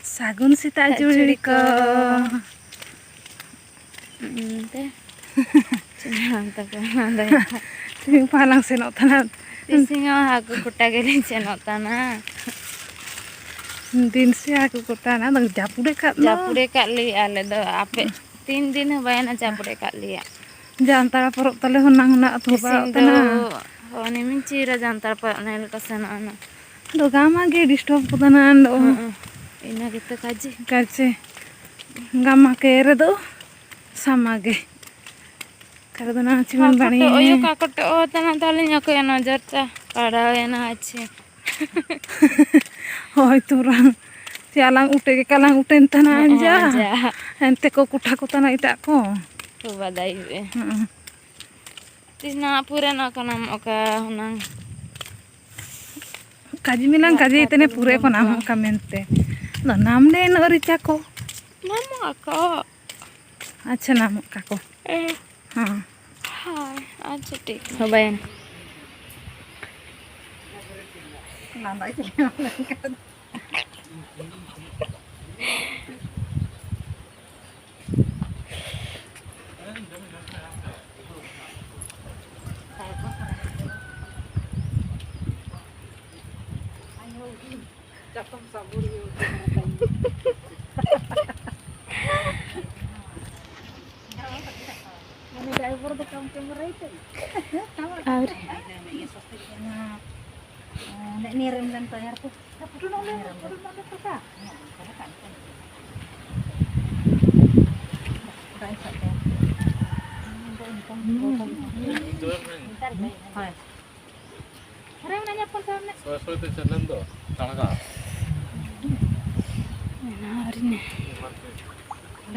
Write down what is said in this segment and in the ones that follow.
सागुन सीता जुड़ी को पालांग से नोतना हाकु कुटा के सेनोताना दिन से आकु कोटा ना जापुड़े का लिया आले दो आपे 3 दिन बयाना जापुड़े का लिया जानतारा परब तले होनांग ना अथवा तना होनी मिन चीरा जानतारा पर नेल का सेना दो गामा गे डिस्टर्ब कोतना अंडो इना कित काजी काचे गामा के रे दो समागे कर दो ना चिमन बाणी ओयो काकट ओ तना ताले नको नजर ता काड़ा ना अच्छे होय तुरंग त्यालांग उठे के कालांग उठेन तना अंजा एंते को कुठा को तना इटा को तो बधाई वे तिसना पूरा ना का नाम ओका हुनांग काजी मिलांग काजी इतने पूरे को नाम का मेंते नो नाम ले न रिचा को नाम का अच्छा नाम का को हां हां अच्छा ठीक हो बहन नांदाई के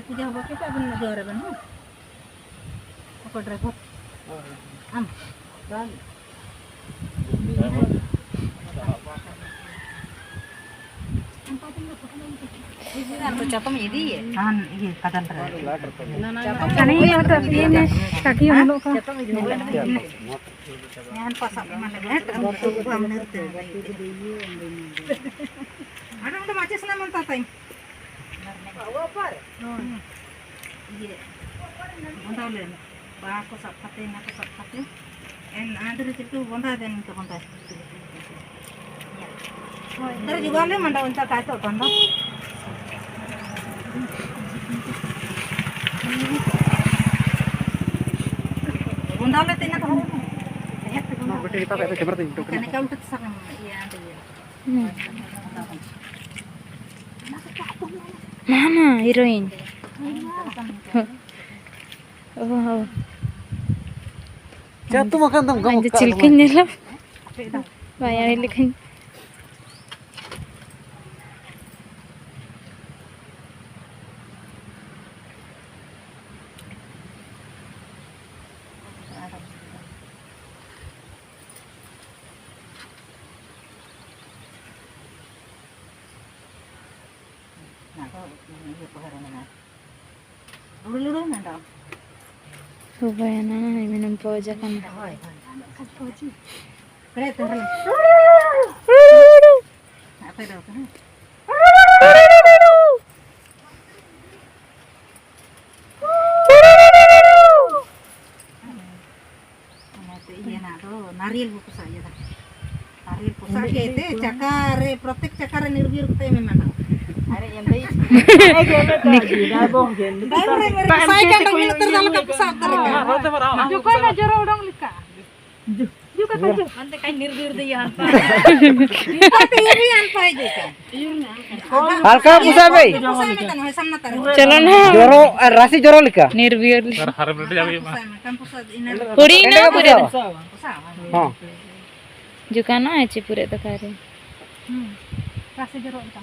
पूजा हो के अपन जोरे बन को ड्राइवर हम चल तो चापम ini ya kan ini kadang terus kan ini ada ini kaki yang lo kan yang pasak mana ada udah macam selama tatai iya benda lain aku sapate en ada itu benda dan itu benda terus juga le manda unta kaito benda benda le tina to betul kita kayak seperti itu kan kamu tuh sama iya ada ya mana heroin oh jatuh makan tuh kamu cilkin nyala bayar likan Dulu nanda. Supaya nana minum poja kan. Kereta apa itu? Naril buku saja dah. Naril pusat itu cakar, protek cakar nirbir kita memang. Ada yang baik. Dah bong jen. Saya kan tak minat terdalam ke pusat terleka. Juga na jero dong lika. Juga saja. Nanti kan nirbir dia apa. Tapi ini apa juga. halka pusat bay चलो ना joro rasi joro lika निर्वीर Kan pusat ini. पूरी ना पूरे हां जुकाना है ची पूरे तो करे Kasih jeruk kita.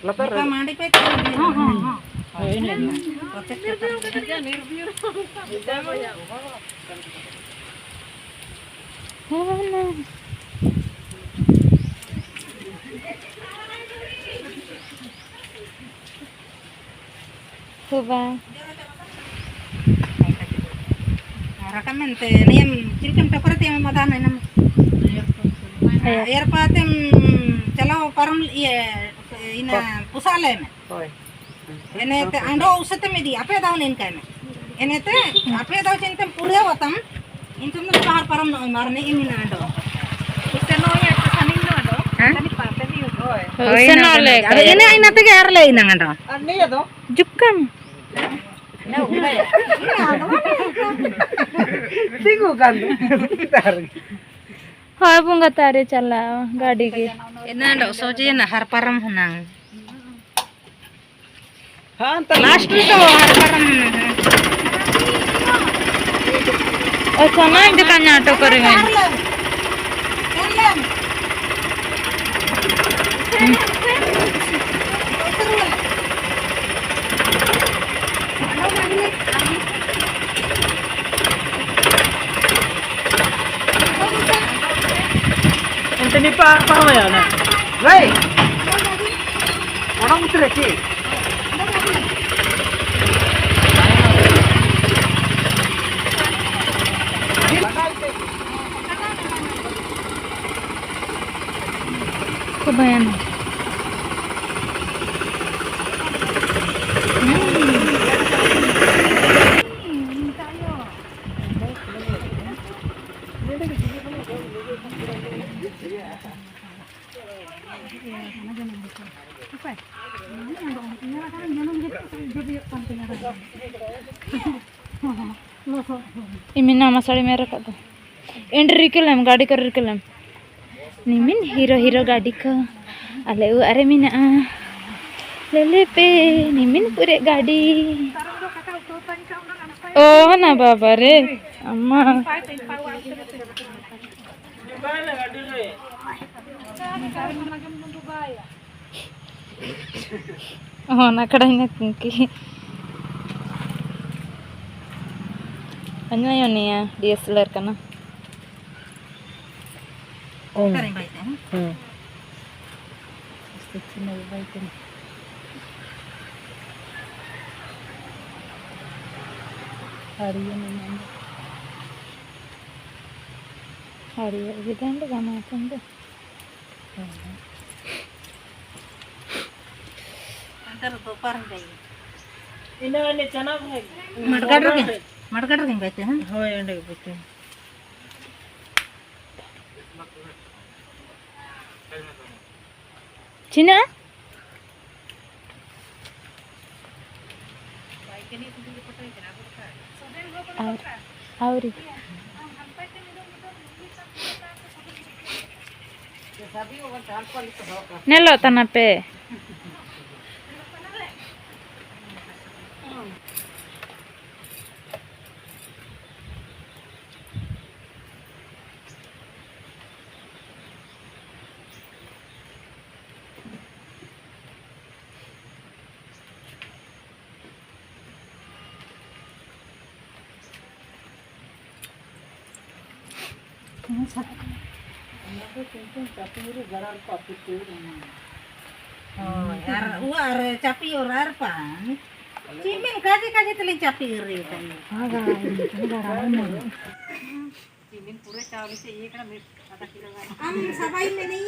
latar Kita mandi pe. Protek cakar. mana coba Rakaman te niam cilkan taparat yang madana nam. Air patem chalaw parang ina pusale me. Hoy. Ene te ando usate me di ape daw nin kay me. Ene te ape daw chintem pure watam. Intum no bahar param no marne imina ando. Iseno ya saning no ando. Tani pape di hoy. Useno le. Ada ene ina te garle ina ando. Ani ado. Jukam. No, ina ando. Tingu kan. Hoy bunga tare chala गाड़ी की Ina ando soje na har param hunang. Ha anta Last to har param. ओ चना दुकान auto करेंगे ente ni pa ya na. Wei. Orang utre ki. kebayang ini nama sari merah kata entry kelam गाड़ी कर kelam निमिन hero hero गाड़ी का अले वो अरे मिना ले पे निमिन पूरे गाड़ी ओ ना बाबा रे अम्मा oh ना कड़ा ना कुंकी अन्य यो नहीं है DSLR का ना Karing baik ya. hari vidande gamatande Antar to parang dai. Ina ne chana bhai. Madgadar ke baik ya. Hoy ende bete. Cina Auri Nelo tanape Oh, ar capi orar pan. Cimin kaji teling capi ri tadi. Cimin pura cawi se ye kana mit kata kilangan. Sabai meni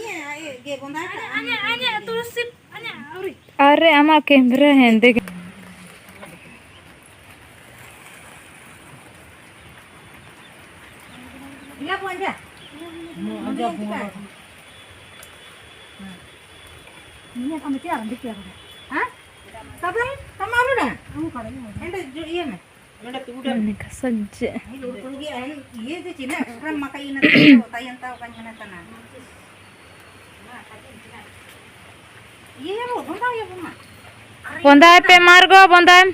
ye ge bonda ka. Anya tulisip anya auri. अरे आमा camera है देख Iya bu aja. Aja bu. Ini kamu tiar ambil tiar. Hah? Sabun kamu alu dah? Kamu kalau ini. Ente iya nih. मैंने कहा सज्ज Iya itu Cina. Sekarang makai ini tahu tayang tahu kan kena tanah. Iya bu, bonda ya bu mak. बंदा है पे मार गो बंदा है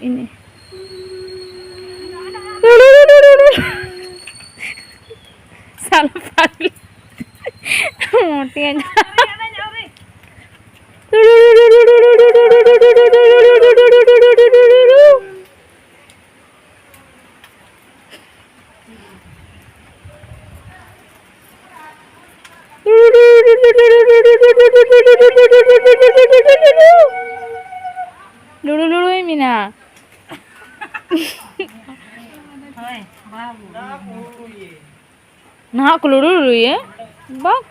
ini salah pakai मोटी है Lulu lulu Mina. Hoy, babu. Nah aku lulu lulu ya. Bak.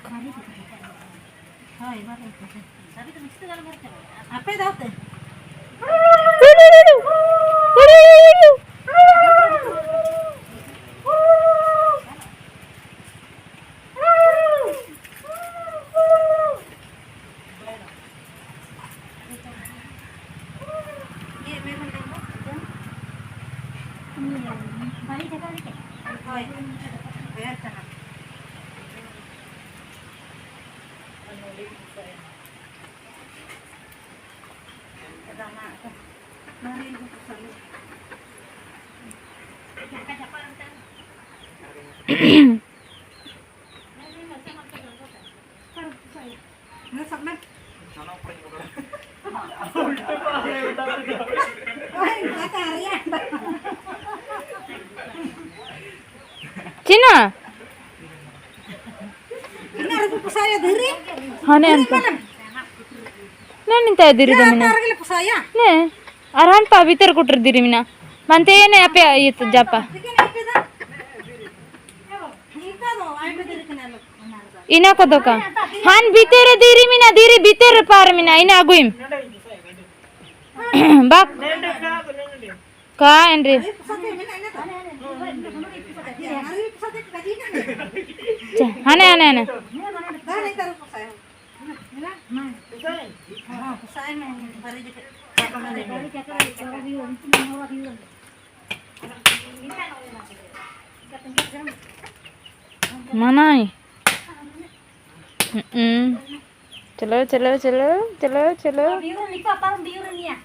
Hoy, babu. Sabi to mixed gal marcha. Ape daote. Ye me bande mo. Bari jaga ni ke. Hoy. Biar sana. Cina. Ini harus saya diri. Hane anta. Nah ninta diri Ya, Mina. tarik lepas saya. Ne. Aran pa bitar kuter diri Mina. Mante ne apa itu japa. Bikin apa dah? Kita doh, ayo diri kenal. Ina ko doka. Han bitere diri Mina diri bitere par Mina ina aguim. Bak. Ka Andre. Pusatnya mana ini tuh? Hari pusatnya kaji kan? Hane hane hane. Dah nih taruh pusatnya. Pusatnya hari juga. Mana ni? Chalo chalo chalo chalo chalo. Biru ni apa biru ni ya?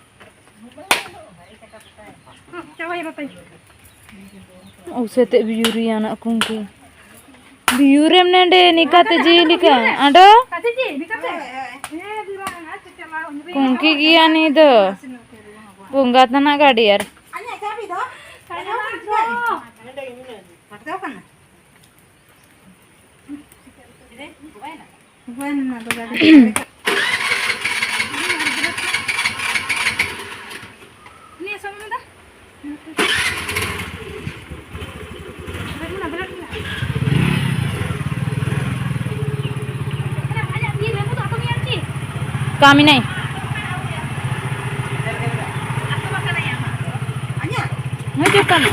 Coba ya bapak. Usse te biuri anak kungki. Biurem nende nikate jilika. Ado? Kata je, ni kata. Biru anak cecah Kungki kia ni do. Bunga tanah gadi yar. Anya cabi doh. Saya doh. Pakai apa nak? Bukan, tu gadi. Ni sama dah. Kami naik. Anya. Ngajak kan?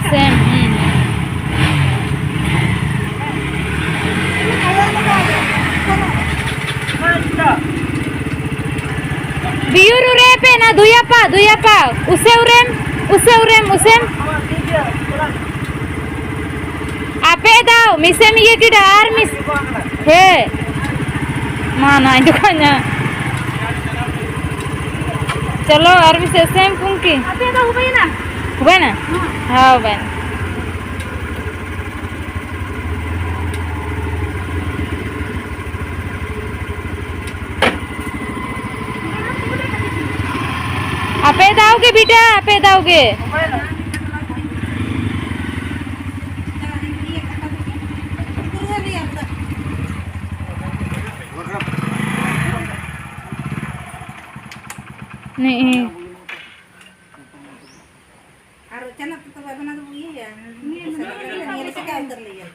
Same. Biuru repe na duyapa. Usem. Ape dao, misem ye kida ar mis. He. Mana itu kanya. Chalo ar mis same kunki. Ape dah hubai na. Hubai na? हाँ हुbai. आपे दाओगे बेटा आपे दाओगे नहीं Harusnya kita benar tuh ya. Ini sekali terlihat.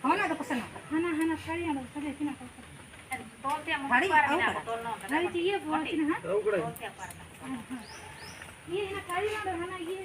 Mana ada pesan? Hana kari ada sare sini apa? Hari apa? Hari चाहिए वो sini हाँ? ये ना kari ada hana ये